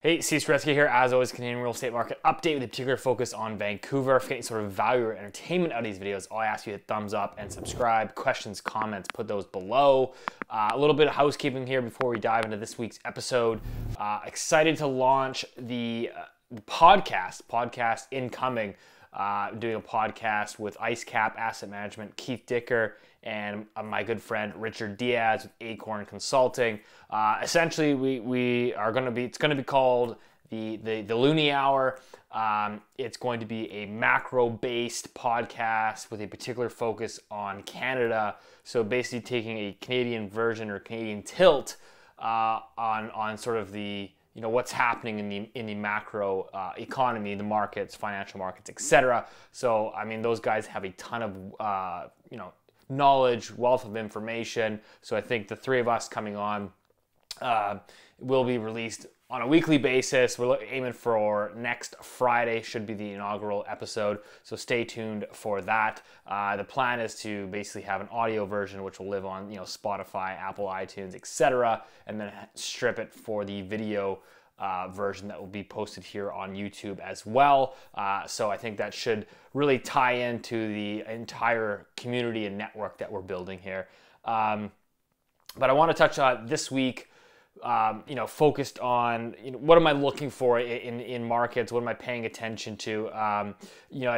Hey, Saretsky here. As always, Canadian real estate market update with a particular focus on Vancouver. If you get any sort of value or entertainment out of these videos, all I ask you to hit thumbs up and subscribe. Questions, comments, put those below. A little bit of housekeeping here before we dive into this week's episode. Excited to launch the podcast incoming. Doing a podcast with IceCap Asset Management, Keith Dicker, and my good friend Richard Diaz with Acorn Consulting. Essentially, it's going to be called the Looney Hour. It's going to be a macro-based podcast with a particular focus on Canada. So basically, taking a Canadian version or Canadian tilt on sort of the what's happening in the macro economy, the markets, financial markets, etc. So I mean, those guys have a ton of knowledge, wealth of information. So I think the three of us coming on will be released on a weekly basis. We're aiming for next Friday, should be the inaugural episode. So stay tuned for that. The plan is to basically have an audio version, which will live on Spotify, Apple, iTunes, etc., and then strip it for the video version that will be posted here on YouTube as well. So I think that should really tie into the entire community and network that we're building here. But I want to touch on this week. Focused on what am I looking for in markets? What am I paying attention to? I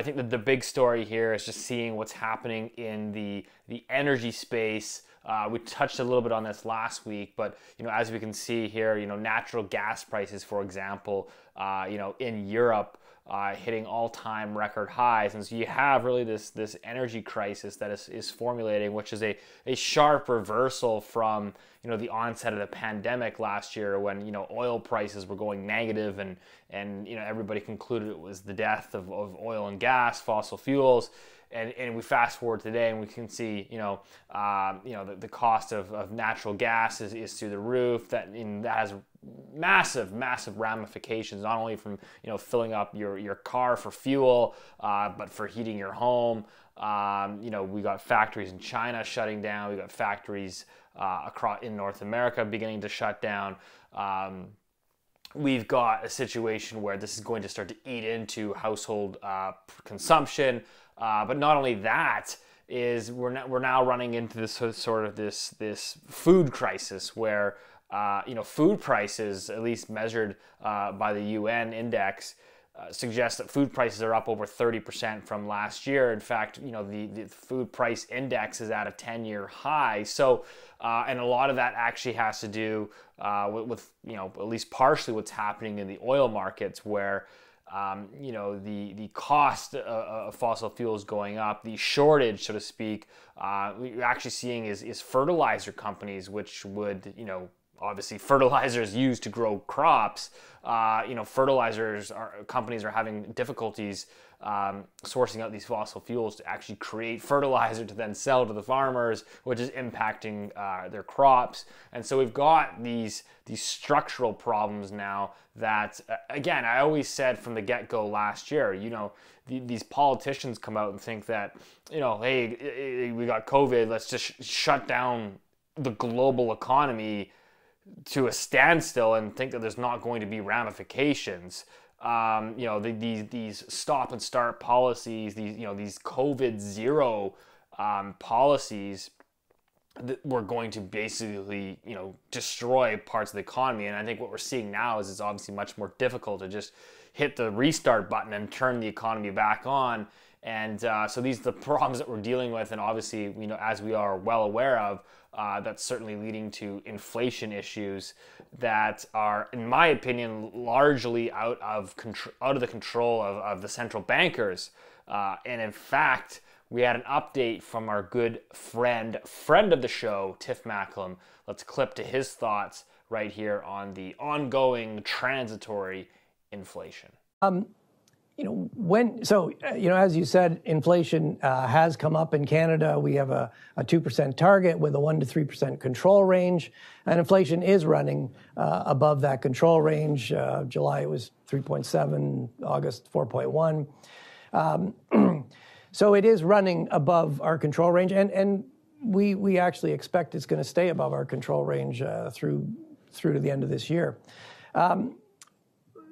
think that the big story here is just seeing what's happening in the energy space. We touched a little bit on this last week, but as we can see here, natural gas prices, for example, in Europe, hitting all-time record highs, and so you have really this energy crisis that is formulating, which is a sharp reversal from the onset of the pandemic last year, when oil prices were going negative, and everybody concluded it was the death of oil and gas, fossil fuels. And we fast forward today, and we can see, the cost of natural gas is through the roof. That has massive ramifications, not only from filling up your car for fuel, but for heating your home. We got factories in China shutting down. We got factories across in North America beginning to shut down. We've got a situation where this is going to start to eat into household consumption. But not only that, is we're now running into this sort of this food crisis where food prices, at least measured by the UN index, suggest that food prices are up over 30% from last year. In fact, the food price index is at a 10-year high. So, and a lot of that actually has to do with at least partially what's happening in the oil markets, where the cost of fossil fuels going up, the shortage, so to speak. What you're actually seeing is fertilizer companies, which would, obviously fertilizers used to grow crops. Companies are having difficulties sourcing out these fossil fuels to actually create fertilizer to then sell to the farmers, which is impacting their crops. And so we've got these structural problems now that, again, I always said from the get-go last year, these politicians come out and think that, hey, we got COVID, let's just shut down the global economy to a standstill and think that there's not going to be ramifications. These stop and start policies, these COVID zero policies that were going to basically, destroy parts of the economy. And I think what we're seeing now is it's obviously much more difficult to just hit the restart button and turn the economy back on. And so these are the problems that we're dealing with, and obviously, as we are well aware of, that's certainly leading to inflation issues that are, in my opinion, largely out of the control of the central bankers. And in fact, we had an update from our good friend of the show, Tiff Macklem. Let's clip to his thoughts right here on the ongoing transitory inflation. As you said, inflation has come up in Canada. We have a 2% target with a 1% to 3% control range, and inflation is running above that control range. July it was 3.7, August 4.1. So it is running above our control range, and we actually expect it's going to stay above our control range through to the end of this year.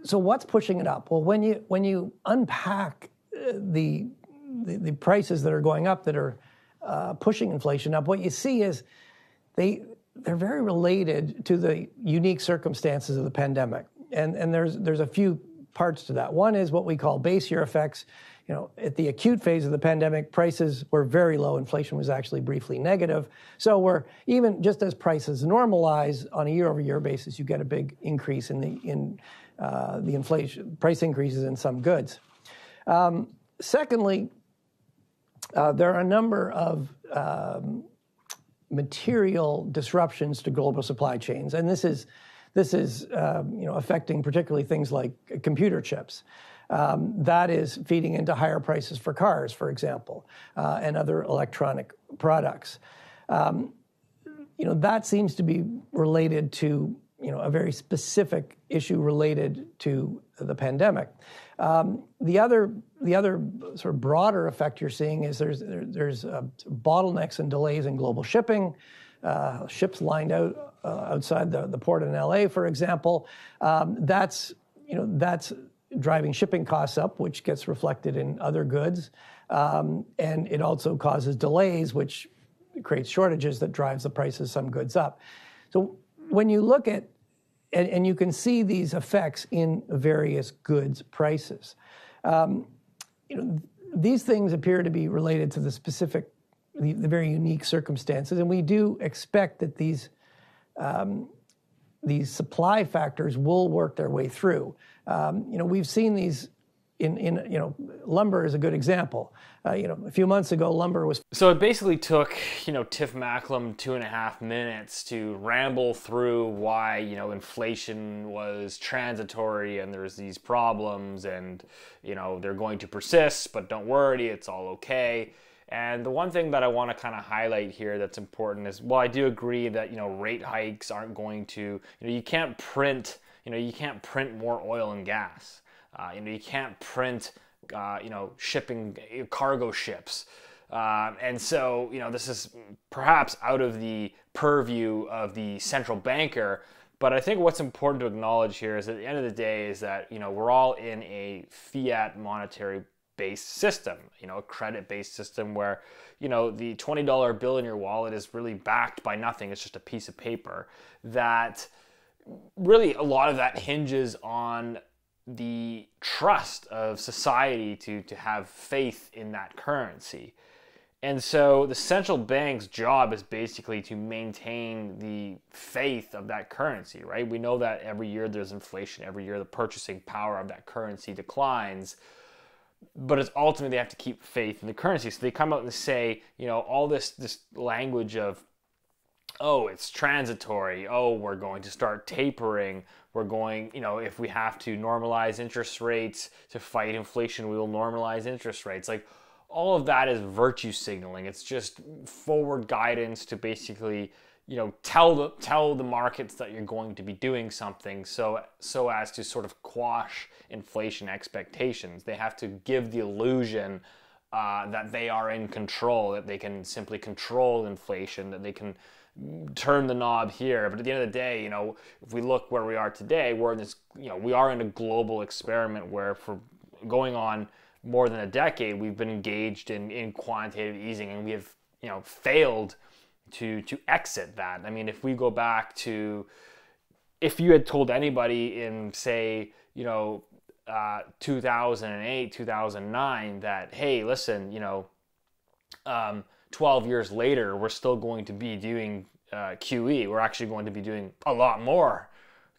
So what's pushing it up? Well, when you unpack the prices that are going up that are pushing inflation up, what you see is they're very related to the unique circumstances of the pandemic. And there's a few parts to that. One is what we call base year effects. At the acute phase of the pandemic, prices were very low. Inflation was actually briefly negative. So we're even just as prices normalize on a year-over-year basis, you get a big increase in the inflation price increases in some goods. Secondly, there are a number of material disruptions to global supply chains, and this is affecting particularly things like computer chips. That is feeding into higher prices for cars, for example, and other electronic products. That seems to be related to a very specific issue related to the pandemic. The other sort of broader effect you're seeing is there's bottlenecks and delays in global shipping. Ships lined out outside the port in LA, for example. That's driving shipping costs up, which gets reflected in other goods, and it also causes delays, which creates shortages that drives the price of some goods up. So when you look at and you can see these effects in various goods prices. These things appear to be related to the very unique circumstances, and we do expect that these supply factors will work their way through. We've seen these in lumber is a good example. A few months ago, lumber was... So it basically took, Tiff Macklem 2.5 minutes to ramble through why, inflation was transitory and there's these problems and, they're going to persist, but don't worry, it's all okay. And the one thing that I want to kind of highlight here that's important is, well, I do agree that, rate hikes aren't going to, you can't print more oil and gas. You can't print, shipping cargo ships. And so, this is perhaps out of the purview of the central banker. But I think what's important to acknowledge here is at the end of the day is that, we're all in a fiat monetary based system, a credit-based system where, the $20 bill in your wallet is really backed by nothing. It's just a piece of paper. That really a lot of that hinges on the trust of society to have faith in that currency. And so the central bank's job is basically to maintain the faith of that currency, right? We know that every year there's inflation, every year the purchasing power of that currency declines, but it's ultimately they have to keep faith in the currency. So they come out and say, all this language of, oh, it's transitory. Oh, we're going to start tapering. We're going, if we have to normalize interest rates to fight inflation, we will normalize interest rates. Like, all of that is virtue signaling. It's just forward guidance to basically, tell the markets that you're going to be doing something so as to sort of quash inflation expectations. They have to give the illusion that they are in control, that they can simply control inflation, that they can turn the knob here. But at the end of the day, if we look where we are today, we're in this, we are in a global experiment where for going on more than a decade, we've been engaged in quantitative easing, and we have, failed to exit that. I mean, if we go back to, if you had told anybody in, say, 2008, 2009 that, hey, listen, 12 years later, we're still going to be doing QE. We're actually going to be doing a lot more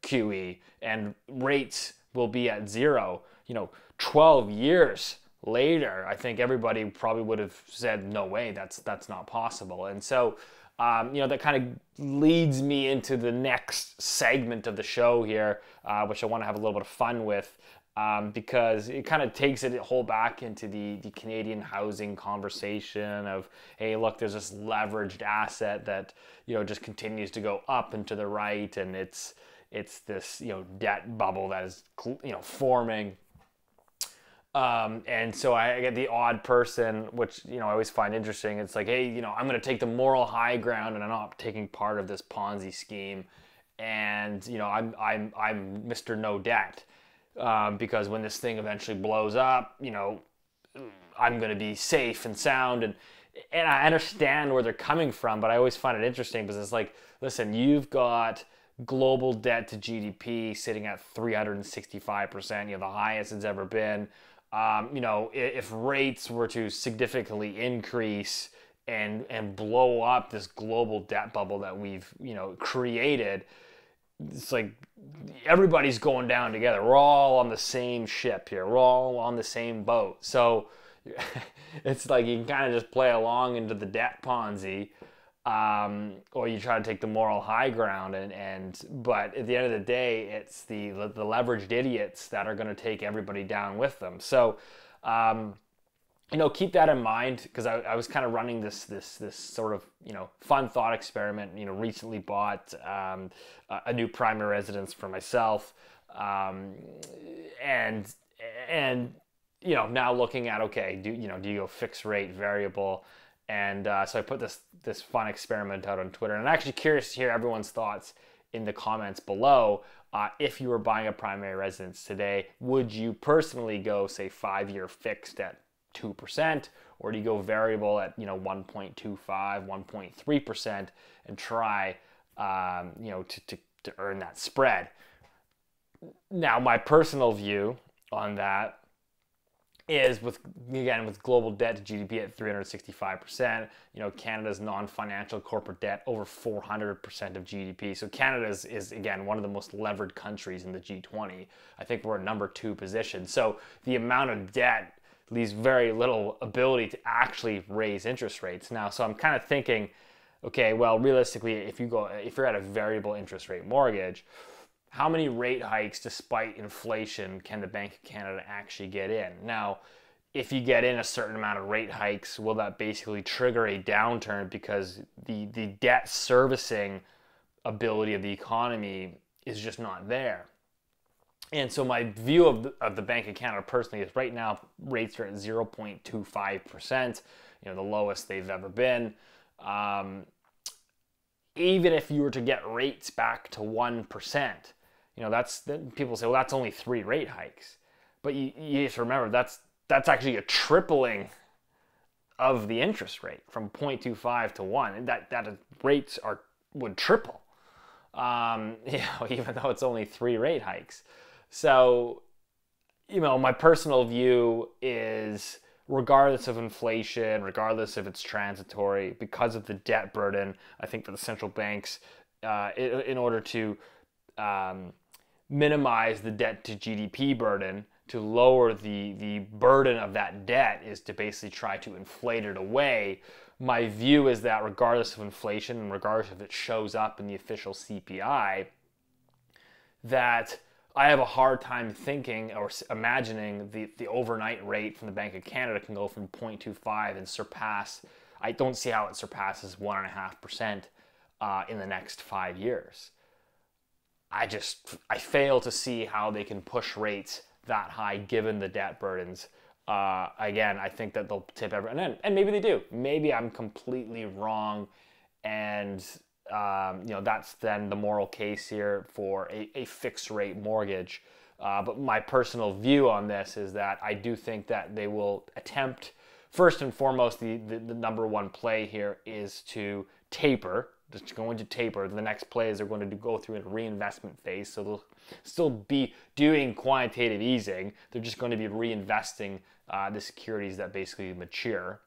QE, and rates will be at zero. 12 years later, I think everybody probably would have said, no way, that's not possible. And so, that kind of leads me into the next segment of the show here, which I want to have a little bit of fun with. Because it kind of takes it whole back into the Canadian housing conversation of, hey, look, there's this leveraged asset that, just continues to go up and to the right, and it's this, debt bubble that is, forming. And so I get the odd person, which, I always find interesting. It's like, hey, I'm going to take the moral high ground and I'm not taking part of this Ponzi scheme. And, I'm Mr. No Debt. because when this thing eventually blows up, I'm going to be safe and sound. And I understand where they're coming from, but I always find it interesting because it's like, listen, you've got global debt to GDP sitting at 365%, the highest it's ever been. If rates were to significantly increase and blow up this global debt bubble that we've, created, it's like everybody's going down together. We're all on the same ship here. We're all on the same boat. So it's like you can kind of just play along into the debt Ponzi, or you try to take the moral high ground. But at the end of the day, it's the leveraged idiots that are going to take everybody down with them. So, keep that in mind, because I was kind of running this sort of, fun thought experiment. Recently bought a new primary residence for myself, and now looking at, okay, do you go fixed rate, variable? And so I put this fun experiment out on Twitter, and I'm actually curious to hear everyone's thoughts in the comments below. If you were buying a primary residence today, would you personally go, say, 5-year fixed at 2%, or do you go variable at 1.25, 1.3% and try to earn that spread? Now, my personal view on that is with global debt to GDP at 365%, Canada's non-financial corporate debt over 400% of GDP. So Canada is again one of the most levered countries in the G20. I think we're at number 2 position. So the amount of debt leaves very little ability to actually raise interest rates. Now, so I'm kind of thinking, okay, well, realistically, if you're at a variable interest rate mortgage, how many rate hikes, despite inflation, can the Bank of Canada actually get in? Now, if you get in a certain amount of rate hikes, will that basically trigger a downturn because the debt servicing ability of the economy is just not there? And so my view of the Bank of Canada personally is right now rates are at 0.25%, the lowest they've ever been. Even if you were to get rates back to 1%, people say, well, that's only 3 rate hikes. But you have to remember that's actually a tripling of the interest rate from 0.25 to 1, and that rates would triple. Even though it's only 3 rate hikes. So, my personal view is, regardless of inflation, regardless if it's transitory, because of the debt burden, I think for the central banks, in order to minimize the debt to GDP burden, to lower the burden of that debt, is to basically try to inflate it away. My view is that regardless of inflation, and regardless if it shows up in the official CPI, that I have a hard time thinking or imagining the overnight rate from the Bank of Canada can go from 0.25 and surpass. I don't see how it surpasses 1.5% in the next 5 years. I fail to see how they can push rates that high given the debt burdens. Again, I think that they'll tip everyone, and maybe they do. Maybe I'm completely wrong, and that's then the moral case here for a fixed rate mortgage. But my personal view on this is that I do think that they will attempt, first and foremost, the number one play here is to taper. Just going to taper. The next play is they're going to go through a reinvestment phase. So they'll still be doing quantitative easing. They're just going to be reinvesting the securities that basically mature.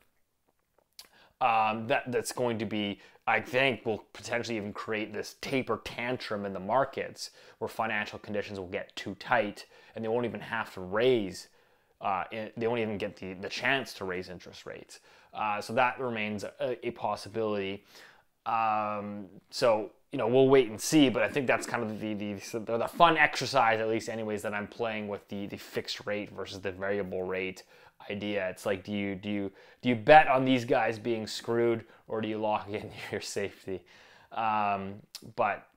That's going to be, I think, will potentially even create this taper tantrum in the markets where financial conditions will get too tight and they won't even have to raise, they won't even get the chance to raise interest rates. So that remains a possibility. So, we'll wait and see, but I think that's kind of the fun exercise, at least anyways, that I'm playing with the fixed rate versus the variable rate idea. It's like, do you bet on these guys being screwed, or do you lock in your safety? But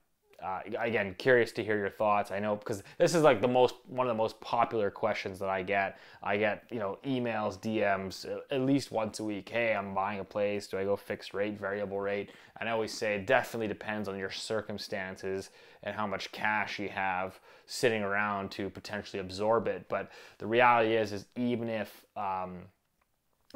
again, curious to hear your thoughts. I know because this is like one of the most popular questions that I get. I get, emails, DMs at least once a week. Hey, I'm buying a place. Do I go fixed rate, variable rate? And I always say it definitely depends on your circumstances and how much cash you have sitting around to potentially absorb it. But the reality is even if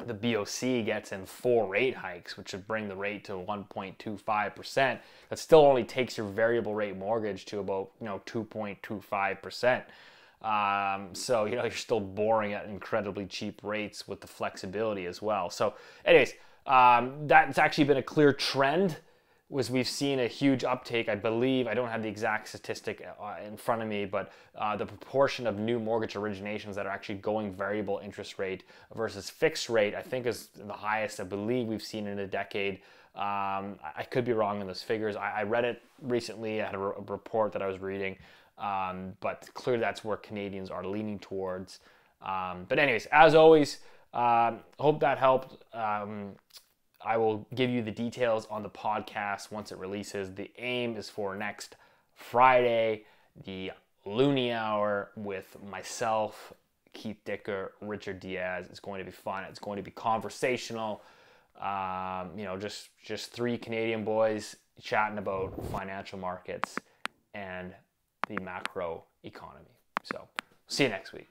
the BOC gets in 4 rate hikes, which would bring the rate to 1.25%, that still only takes your variable rate mortgage to about 2.25%. So you're still borrowing at incredibly cheap rates with the flexibility as well. So anyways, that's actually been a clear trend. We've seen a huge uptake. I believe, I don't have the exact statistic in front of me, but the proportion of new mortgage originations that are actually going variable interest rate versus fixed rate, I think is the highest I believe we've seen in a decade. I could be wrong on those figures. I read it recently. I had a report that I was reading, but clearly that's where Canadians are leaning towards. But anyways, as always, hope that helped. I will give you the details on the podcast once it releases. The aim is for next Friday, the Looney Hour with myself, Keith Dicker, Richard Diaz. It's going to be fun. It's going to be conversational. Just 3 Canadian boys chatting about financial markets and the macro economy. So, see you next week.